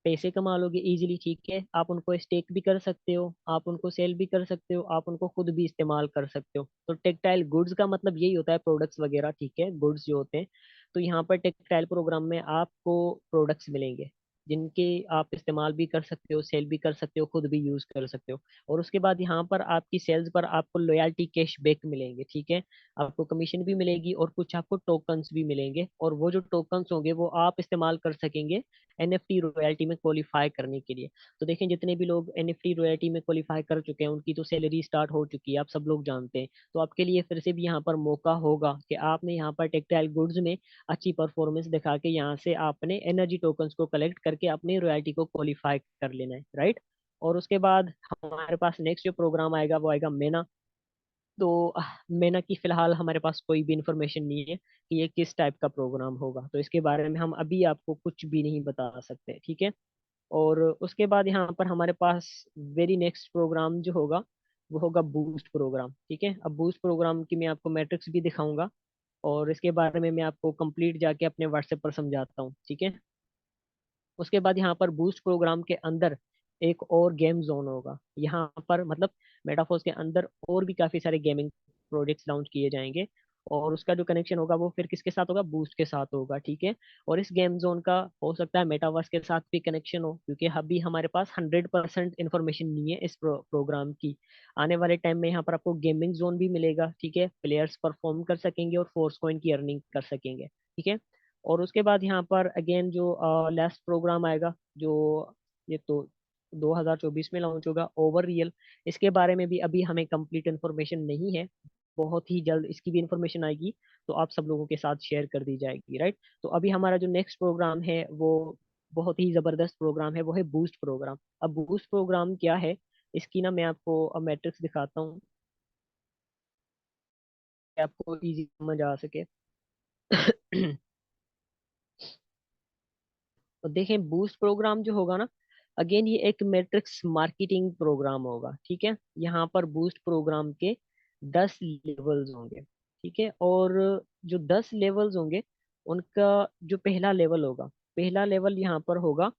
पैसे कमा लोगे इजीली, ठीक है। आप उनको स्टेक भी कर सकते हो, आप उनको सेल भी कर सकते हो, आप उनको खुद भी इस्तेमाल कर सकते हो। तो टेक्सटाइल गुड्स का मतलब यही होता है, प्रोडक्ट्स वगैरह, ठीक है, गुड्स जो होते हैं। तो यहाँ पर टेक्सटाइल प्रोग्राम में आपको प्रोडक्ट्स मिलेंगे, जिनके आप इस्तेमाल भी कर सकते हो, सेल भी कर सकते हो, खुद भी यूज कर सकते हो। और उसके बाद यहाँ पर आपकी सेल्स पर आपको लॉयल्टी कैशबैक मिलेंगे, ठीक है। आपको कमीशन भी मिलेगी और कुछ आपको टोकन्स भी मिलेंगे, और वो जो टोकन्स होंगे वो आप इस्तेमाल कर सकेंगे एनएफटी रॉयल्टी में क्वालिफाई करने के लिए। तो देखें, जितने भी लोग एनएफटी रॉयल्टी में क्वालिफाई कर चुके हैं उनकी तो सैलरी स्टार्ट हो चुकी है, आप सब लोग जानते हैं। तो आपके लिए फिर से भी यहाँ पर मौका होगा कि आपने यहाँ पर टेक्सटाइल गुड्स में अच्छी परफॉर्मेंस दिखा के यहाँ से आपने एनर्जी टोकन्स को कलेक्ट करके अपनी रॉयल्टी को क्वालिफाई कर लेना है, राइट। और उसके बाद हमारे पास नेक्स्ट जो प्रोग्राम आएगा वो आएगा मेना। तो मेना की फिलहाल हमारे पास कोई भी इंफॉर्मेशन नहीं है कि ये किस टाइप का प्रोग्राम होगा, तो इसके बारे में हम अभी आपको कुछ भी नहीं बता सकते, ठीक है। और उसके बाद यहाँ पर हमारे पास वेरी नेक्स्ट प्रोग्राम जो होगा वो होगा बूस्ट प्रोग्राम, ठीक है। अब बूस्ट प्रोग्राम की मैं आपको मैट्रिक्स भी दिखाऊंगा, और इसके बारे में मैं आपको कंप्लीट जाके अपने व्हाट्सएप पर समझाता हूँ, ठीक है। उसके बाद यहाँ पर बूस्ट प्रोग्राम के अंदर एक और गेम जोन होगा, यहाँ पर मतलब मेटाफोर्स के अंदर और भी काफी सारे गेमिंग प्रोजेक्ट्स लॉन्च किए जाएंगे। और उसका जो कनेक्शन होगा वो फिर किसके साथ होगा, बूस्ट के साथ होगा, ठीक है। और इस गेम जोन का हो सकता है मेटावर्स के साथ भी कनेक्शन हो, क्योंकि अभी हमारे पास 100% इंफॉर्मेशन नहीं है इस प्रोग्राम की। आने वाले टाइम में यहाँ पर आपको गेमिंग जोन भी मिलेगा, ठीक है, प्लेयर्स परफॉर्म कर सकेंगे और फोर्स कॉइन की अर्निंग कर सकेंगे, ठीक है। और उसके बाद यहाँ पर अगेन जो लास्ट प्रोग्राम आएगा, जो ये तो 2024 में लॉन्च होगा, ओवर रियल। इसके बारे में भी अभी हमें कंप्लीट इन्फॉर्मेशन नहीं है, बहुत ही जल्द इसकी भी इंफॉर्मेशन आएगी, तो आप सब लोगों के साथ शेयर कर दी जाएगी, राइट। तो अभी हमारा जो नेक्स्ट प्रोग्राम है वो बहुत ही जबरदस्त प्रोग्राम है, वो है बूस्ट प्रोग्राम। अब बूस्ट प्रोग्राम क्या है, इसकी ना मैं आपको मैट्रिक्स दिखाता हूँ कि आपको इजी समझ आ सके। तो देखें, बूस्ट प्रोग्राम जो होगा ना, अगेन ये एक मैट्रिक्स मार्केटिंग प्रोग्राम होगा, ठीक है। यहाँ पर बूस्ट प्रोग्राम के 10 लेवल्स होंगे, ठीक है। और जो 10 लेवल्स होंगे उनका जो पहला लेवल होगा, पहला लेवल यहाँ पर होगा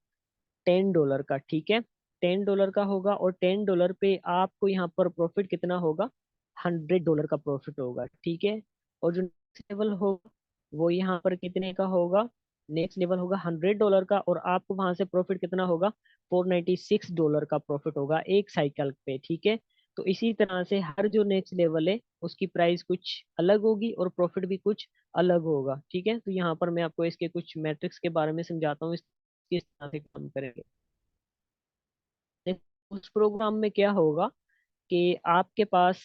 $10 का, ठीक है। $10 का होगा, और $10 पे आपको यहाँ पर प्रॉफिट कितना होगा, $100 का प्रॉफिट होगा, ठीक है। और जो नेक्स्ट लेवल होगा वो यहाँ पर कितने का होगा, नेक्स्ट लेवल होगा $100 का, और आपको वहां से प्रॉफिट कितना होगा, $496 का प्रॉफिट होगा एक साइकिल पे, ठीक है। तो इसी तरह से हर जो नेक्स्ट लेवल है उसकी प्राइस कुछ अलग होगी और प्रॉफिट भी कुछ अलग होगा, ठीक है। तो यहाँ पर मैं आपको इसके कुछ मैट्रिक्स के बारे में समझाता हूँ, इस किस तरह से काम करेंगे। देखो, उस प्रोग्राम में क्या होगा कि आपके पास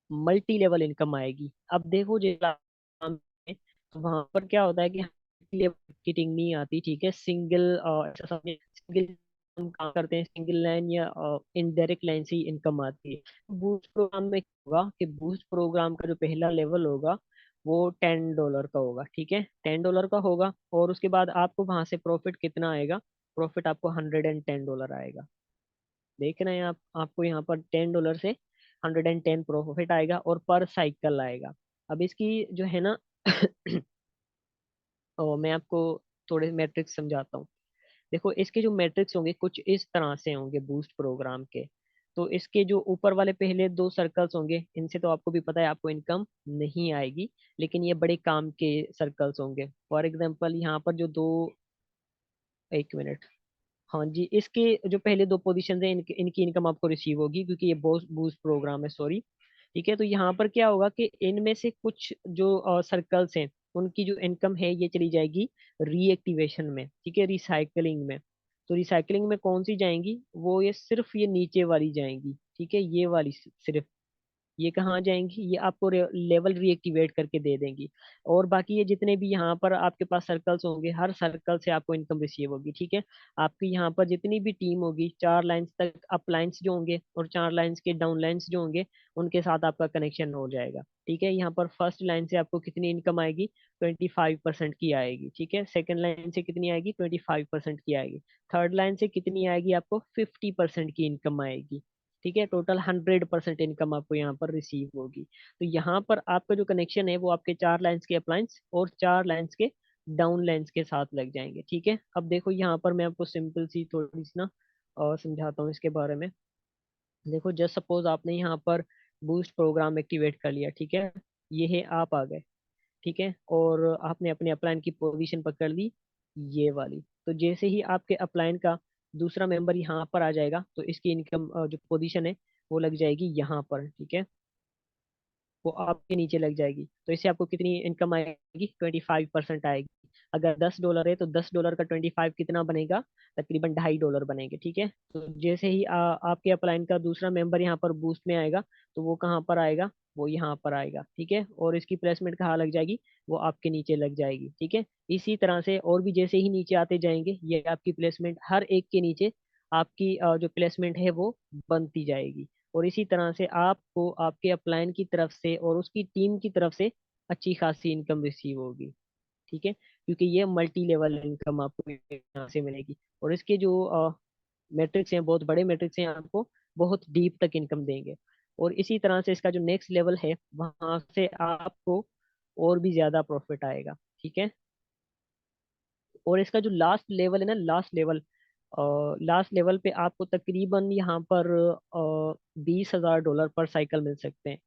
मल्टी लेवल इनकम आएगी। अब देखो जो वहां पर क्या होता है कि मार्केटिंग नहीं आती, ठीक है, सिंगल सिंगल हम काम करते हैं, सिंगल लाइन या इनडायरेक्ट लाइन से ही इनकम आती है। बूस्ट प्रोग्राम में क्या होगा कि बूस्ट प्रोग्राम का जो पहला लेवल होगा वो $10 का होगा, ठीक है, $10 का होगा। और उसके बाद आपको वहां से प्रॉफिट कितना आएगा, प्रॉफिट आपको $110 आएगा। देख रहे हैं आप, आपको यहाँ पर $10 से 110 प्रॉफिट आएगा, और पर साइकिल आएगा। अब इसकी जो है ना और मैं आपको थोड़े मैट्रिक्स समझाता हूँ। देखो, इसके जो मैट्रिक्स होंगे कुछ इस तरह से होंगे बूस्ट प्रोग्राम के। तो इसके जो ऊपर वाले पहले 2 सर्कल्स होंगे, इनसे तो आपको भी पता है आपको इनकम नहीं आएगी, लेकिन ये बड़े काम के सर्कल्स होंगे। फॉर एग्जाम्पल यहाँ पर जो दो, एक मिनट, हाँ जी, इसके जो पहले 2 पोजीशन है इनकी इनकम आपको रिसीव होगी, क्योंकि ये बूस्ट बूस्ट प्रोग्राम है, सॉरी, ठीक है। तो यहाँ पर क्या होगा कि इनमें से कुछ जो सर्कल्स हैं उनकी जो इनकम है ये चली जाएगी रीएक्टिवेशन में, ठीक है, रिसाइकलिंग में। तो रिसाइकलिंग में कौन सी जाएंगी, वो ये सिर्फ ये नीचे वाली जाएंगी, ठीक है, ये वाली सिर्फ। ये कहाँ जाएंगी, ये आपको लेवल रीएक्टिवेट करके दे देंगी। और बाकी ये जितने भी यहाँ पर आपके पास सर्कल्स होंगे, हर सर्कल से आपको इनकम रिसीव होगी, ठीक है। आपकी यहाँ पर जितनी भी टीम होगी, 4 लाइन्स तक अप लाइन्स जो होंगे और 4 लाइन्स के डाउन लाइन्स जो होंगे, उनके साथ आपका कनेक्शन हो जाएगा, ठीक है। यहाँ पर फर्स्ट लाइन से आपको कितनी इनकम आएगी, 25% की आएगी, ठीक है। सेकंड लाइन से कितनी आएगी, 25% की आएगी। थर्ड लाइन से कितनी आएगी, आपको 50% की इनकम आएगी, ठीक है। टोटल 100% इनकम आपको यहाँ पर रिसीव होगी। तो यहाँ पर आपका जो कनेक्शन है वो आपके 4 लाइन्स के अप्लायंस और 4 लाइन्स के डाउन लाइन्स के साथ लग जाएंगे, ठीक है। अब देखो यहाँ पर मैं आपको सिंपल सी थोड़ी सी ना और समझाता हूँ इसके बारे में। देखो जस्ट सपोज आपने यहाँ पर बूस्ट प्रोग्राम एक्टिवेट कर लिया, ठीक है, ये है आप आ गए, ठीक है, और आपने अपने अपलाइन की पोजीशन पकड़ ली, ये वाली। तो जैसे ही आपके अपलाइन का दूसरा मेंबर यहाँ पर आ जाएगा तो इसकी इनकम जो पोजीशन है वो लग जाएगी यहाँ पर, ठीक है, वो आपके नीचे लग जाएगी। तो इससे आपको कितनी इनकम आएगी, 25% आएगी। अगर $10 है तो $10 का 25 कितना बनेगा, तकरीबन $2.5 बनेंगे, ठीक है। तो जैसे ही आपके अपलाइन का दूसरा मेंबर यहाँ पर बूस्ट में आएगा तो वो कहाँ पर आएगा, वो यहाँ पर आएगा, ठीक है, और इसकी प्लेसमेंट कहाँ लग जाएगी, वो आपके नीचे लग जाएगी, ठीक है। इसी तरह से और भी जैसे ही नीचे आते जाएंगे ये आपकी प्लेसमेंट हर एक के नीचे आपकी जो प्लेसमेंट है वो बनती जाएगी। और इसी तरह से आपको आपके अपलायन की तरफ से और उसकी टीम की तरफ से अच्छी खासी इनकम रिसीव होगी, ठीक है, क्योंकि ये मल्टी लेवल इनकम आपको यहाँ से मिलेगी। और इसके जो मैट्रिक्स हैं, बहुत बड़े मैट्रिक्स हैं, आपको बहुत डीप तक इनकम देंगे। और इसी तरह से इसका जो नेक्स्ट लेवल है वहां से आपको और भी ज्यादा प्रॉफिट आएगा, ठीक है। और इसका जो लास्ट लेवल है ना, लास्ट लेवल पे आपको तकरीबन यहाँ पर $20,000 पर साइकिल मिल सकते हैं,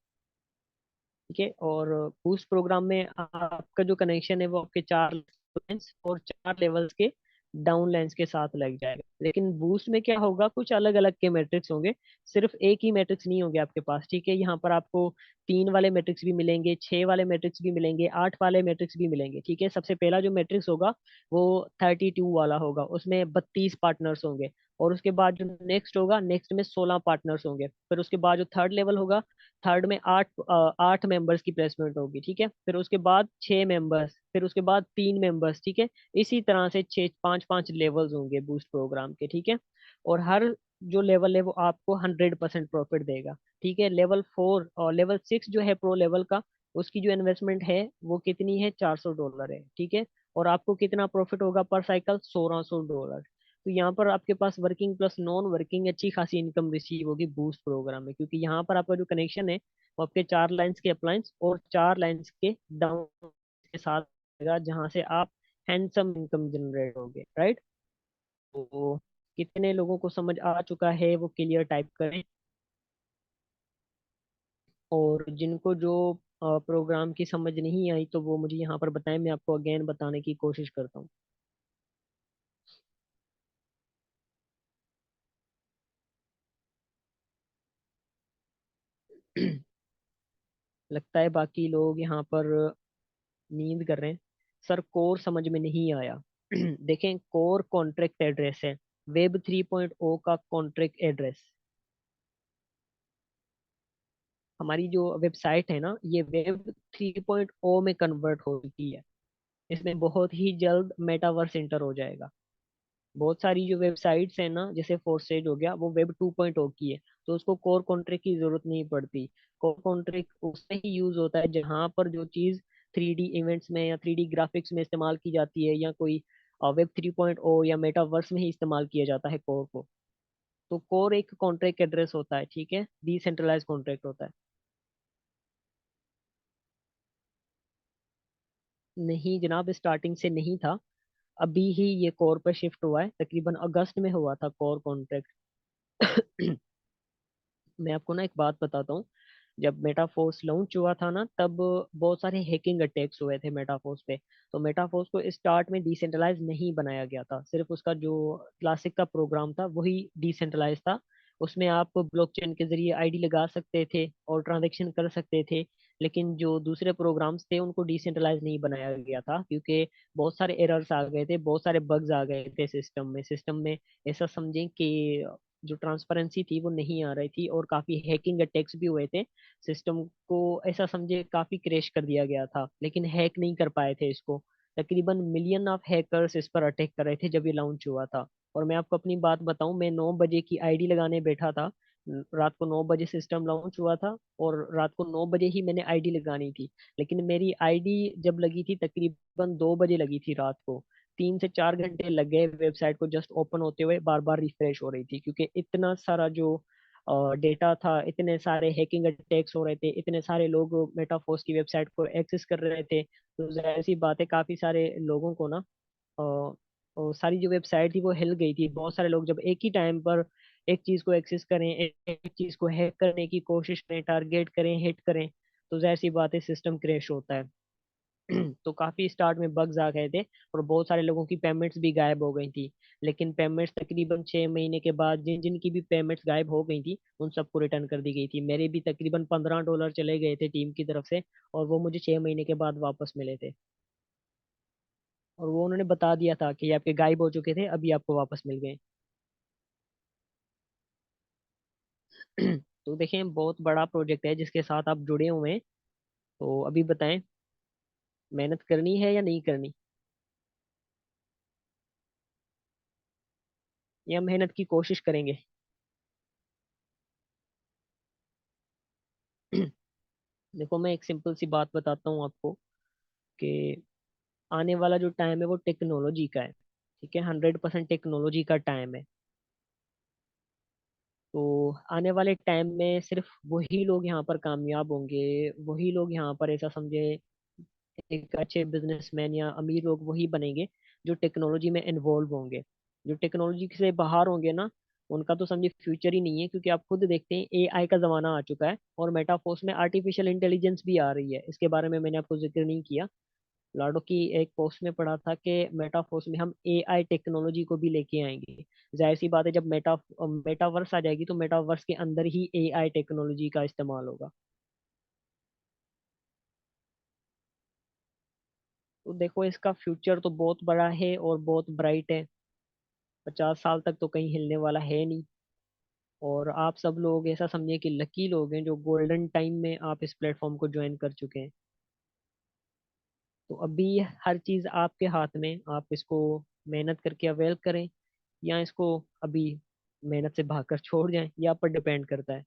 ठीक है। और बूस्ट प्रोग्राम में आपका जो कनेक्शन है वो आपके 4 लाइन्स और 4 लेवल्स के डाउन लाइन्स के साथ लग जाएगा। लेकिन बूस्ट में क्या होगा, कुछ अलग अलग के मैट्रिक्स होंगे, सिर्फ एक ही मैट्रिक्स नहीं होंगे आपके पास, ठीक है। यहाँ पर आपको 3 वाले मैट्रिक्स भी मिलेंगे, 6 वाले मैट्रिक्स भी मिलेंगे, 8 वाले मैट्रिक्स भी मिलेंगे, ठीक है। सबसे पहला जो मैट्रिक्स होगा वो 32 वाला होगा, उसमें 32 पार्टनर्स होंगे। और उसके बाद जो नेक्स्ट होगा, नेक्स्ट में 16 पार्टनर्स होंगे। फिर उसके बाद जो थर्ड लेवल होगा, थर्ड में 8 मेंबर्स की प्लेसमेंट होगी, ठीक है। फिर उसके बाद 6 मेंबर्स, फिर उसके बाद 3 मेंबर्स, ठीक है। इसी तरह से 6 5 5 लेवल्स होंगे बूस्ट प्रोग्राम के, ठीक है। और हर जो लेवल है वो आपको 100% प्रॉफिट देगा, ठीक है। लेवल 4 और लेवल 6 जो है प्रो लेवल का, उसकी जो इन्वेस्टमेंट है वो कितनी है, $400 है, ठीक है। और आपको कितना प्रॉफिट होगा पर साइकिल, $1,600। तो यहाँ पर आपके पास वर्किंग प्लस नॉन वर्किंग अच्छी खासी इनकम रिसीव होगी बूस्ट प्रोग्राम में, क्योंकि यहाँ पर आपका जो कनेक्शन है वो आपके 4 लाइन्स के अप्लायंस और 4 लाइन्स के डाउन के साथ रहेगा, जहाँ से आप हैंडसम इनकम जनरेट होगे, राइट। तो कितने लोगों को समझ आ चुका है वो क्लियर टाइप करें। और जिनको जो प्रोग्राम की समझ नहीं आई तो वो मुझे यहाँ पर बताएं, मैं आपको अगेन बताने की कोशिश करता हूँ। लगता है बाकी लोग यहाँ पर नींद कर रहे हैं। सर कोर समझ में नहीं आया। देखें, कोर कॉन्ट्रैक्ट एड्रेस है, वेब 3.0 का कॉन्ट्रैक्ट एड्रेस। हमारी जो वेबसाइट है ना ये वेब 3.0 में कन्वर्ट हो चुकी है। इसमें बहुत ही जल्द मेटावर्स एंटर हो जाएगा। बहुत सारी जो वेबसाइट्स हैं ना, जैसे फोरसेज हो गया, वो वेब 2.0 की है, तो उसको कोर कॉन्ट्रैक्ट की जरूरत नहीं पड़ती। कोर कॉन्ट्रैक्ट उसमें ही यूज होता है जहां पर जो चीज 3D इवेंट्स में या 3D ग्राफिक्स में इस्तेमाल की जाती है, या कोई वेब 3.0 या मेटावर्स में ही इस्तेमाल किया जाता है कोर को। तो कोर एक कॉन्ट्रैक्ट एड्रेस होता है, ठीक है, डिसेंट्रलाइज कॉन्ट्रैक्ट होता है। नहीं जनाब, स्टार्टिंग से नहीं था, अभी ही ये कोर पर शिफ्ट हुआ है, तकरीबन अगस्त में हुआ था कोर कॉन्ट्रैक्ट। मैं आपको ना एक बात बताता हूँ। जब मेटाफोर्स लॉन्च हुआ था ना, तब बहुत सारे हैकिंग अटैक्स हुए थे मेटाफोर्स पे। तो मेटाफोर्स को स्टार्ट में डिसेंट्रलाइज नहीं बनाया गया था, सिर्फ उसका जो क्लासिक का प्रोग्राम था वही डिसेंट्रलाइज था। उसमें आप ब्लॉकचेन के जरिए आईडी लगा सकते थे और ट्रांजेक्शन कर सकते थे। लेकिन जो दूसरे प्रोग्राम्स थे उनको डिसेंट्रलाइज नहीं बनाया गया था, क्योंकि बहुत सारे एरर्स आ गए थे, बहुत सारे बग्स आ गए थे सिस्टम में। ऐसा समझें कि जो ट्रांसपेरेंसी थी वो नहीं आ रही थी, और काफी हैकिंग अटैक्स भी हुए थे सिस्टम को। ऐसा समझे काफी क्रैश कर दिया गया था, लेकिन हैक नहीं कर पाए थे इसको। तकरीबन मिलियन ऑफ हैकर्स इस पर अटैक कर रहे थे जब ये लॉन्च हुआ था। और मैं आपको अपनी बात बताऊं, मैं 9 बजे की आईडी लगाने बैठा था। रात को 9 बजे सिस्टम लॉन्च हुआ था, और रात को 9 बजे ही मैंने आईडी लगानी थी। लेकिन मेरी आईडी जब लगी थी तकरीबन 2 बजे लगी थी रात को। 3 से 4 घंटे लग गए वेबसाइट को जस्ट ओपन होते हुए, बार बार रिफ्रेश हो रही थी, क्योंकि इतना सारा जो डेटा था, इतने सारे हैकिंग अटैक्स हो रहे थे, इतने सारे लोग मेटाफोर्स की वेबसाइट को एक्सेस कर रहे थे। तो जाहिर सी बात है, काफी सारे लोगों को ना सारी जो वेबसाइट थी वो हिल गई थी। बहुत सारे लोग जब एक ही टाइम पर एक चीज को एक्सेस करें, एक चीज को हैक करने की कोशिश करें, टारगेट करें, हिट करें, तो जाहिर सी बात है सिस्टम क्रैश होता है। तो काफी स्टार्ट में बग्स आ गए थे, और बहुत सारे लोगों की पेमेंट्स भी गायब हो गई थी। लेकिन पेमेंट्स तकरीबन 6 महीने के बाद जिन जिन की भी पेमेंट्स गायब हो गई थी उन सबको रिटर्न कर दी गई थी। मेरे भी तकरीबन $15 चले गए थे टीम की तरफ से, और वो मुझे 6 महीने के बाद वापस मिले थे। और वो उन्होंने बता दिया था कि ये आपके गायब हो चुके थे, अभी आपको वापस मिल गए। तो देखें, बहुत बड़ा प्रोजेक्ट है जिसके साथ आप जुड़े हुए हैं। तो अभी बताएं, मेहनत करनी है या नहीं करनी, या मेहनत की कोशिश करेंगे? देखो, मैं एक सिंपल सी बात बताता हूँ आपको कि आने वाला जो टाइम है वो टेक्नोलॉजी का है। ठीक है, 100% टेक्नोलॉजी का टाइम है। तो आने वाले टाइम में सिर्फ वही लोग यहाँ पर कामयाब होंगे, वही लोग यहाँ पर, ऐसा समझे, एक अच्छे बिजनेसमैन या अमीर लोग वही बनेंगे जो टेक्नोलॉजी में इन्वॉल्व होंगे। जो टेक्नोलॉजी से बाहर होंगे ना, उनका तो समझे फ्यूचर ही नहीं है, क्योंकि आप खुद देखते हैं एआई का जमाना आ चुका है, और मेटाफोर्स में आर्टिफिशियल इंटेलिजेंस भी आ रही है। इसके बारे में मैंने आपको जिक्र नहीं किया। लाडो की एक पोस्ट में पढ़ा था कि मेटाफोर्स में हम एआई टेक्नोलॉजी को भी लेके आएंगे। जाहिर सी बात है, जब मेटावर्स आ जाएगी तो मेटावर्स के अंदर ही एआई टेक्नोलॉजी का इस्तेमाल होगा। तो देखो, इसका फ्यूचर तो बहुत बड़ा है और बहुत ब्राइट है। 50 साल तक तो कहीं हिलने वाला है नहीं। और आप सब लोग ऐसा समझिए कि लकी लोग हैं जो गोल्डन टाइम में आप इस प्लेटफॉर्म को ज्वाइन कर चुके हैं। तो अभी हर चीज़ आपके हाथ में, आप इसको मेहनत करके अवेल करें, या इसको अभी मेहनत से भागकर छोड़ जाएं, ये आप पर डिपेंड करता है।